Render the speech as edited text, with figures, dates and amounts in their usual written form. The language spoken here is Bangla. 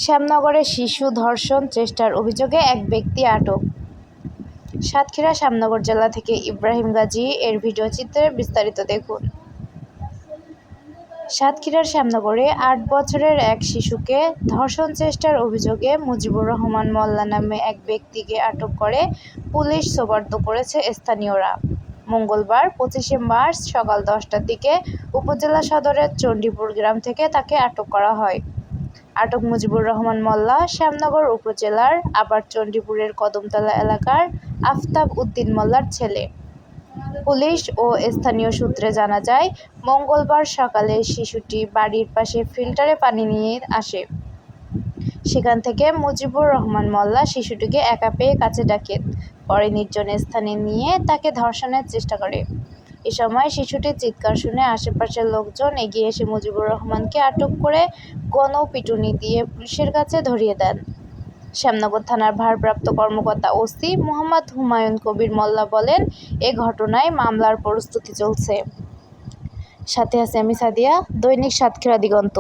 শ্যামনগরে শিশু ধর্ষণ চেষ্টার অভিযোগে এক ব্যক্তি আটক। সাতক্ষীরা শ্যামনগর জেলা থেকে ইব্রাহিম গাজী এর ভিডিও চিত্রে বিস্তারিত দেখুন। সাতক্ষীরার শ্যামনগরে ৮ বছরের এক শিশুকে ধর্ষণ চেষ্টার অভিযোগে মুজিবুর রহমান মোল্লা নামে এক ব্যক্তিকে আটক করে পুলিশ সোপর্দ করেছে স্থানীয়রা। মঙ্গলবার ২৫শে মার্চ সকাল ১০টার দিকে উপজেলা সদরের চণ্ডীপুর গ্রাম থেকে তাকে আটক করা হয়। আটক মুজিবুর রহমান মোল্লা শ্যামনগর উপজেলার আবার চণ্ডীপুরের কদমতলা এলাকার আফতাব উদ্দিন মোল্লার ছেলে। পুলিশ ও স্থানীয় সূত্রে জানা যায়, মঙ্গলবার সকালে শিশুটি বাড়ির পাশে ফিল্টারে পানি নিয়ে আসে। সেখান থেকে মুজিবুর রহমান মোল্লা শিশুটিকে একা পেয়ে কাছে ডাকেন। পরে নির্জন স্থানে নিয়ে তাকে ধর্ষণের চেষ্টা করে। এ সময় শিশুটির চিৎকার শুনে আশেপাশের লোকজন এগিয়ে এসে মুজিবুর রহমানকে আটক করে গণপিটুনি দিয়ে পুলিশের কাছে ধরিয়ে দেন। শ্যামনগর থানার ভারপ্রাপ্ত কর্মকর্তা ওসি মোহাম্মদ হুমায়ুন কবির মোল্লা বলেন, এ ঘটনায় মামলার প্রস্তুতি চলছে। সাথে আছে আমি সাদিয়া, দৈনিক সাতক্ষীরা দিগন্ত।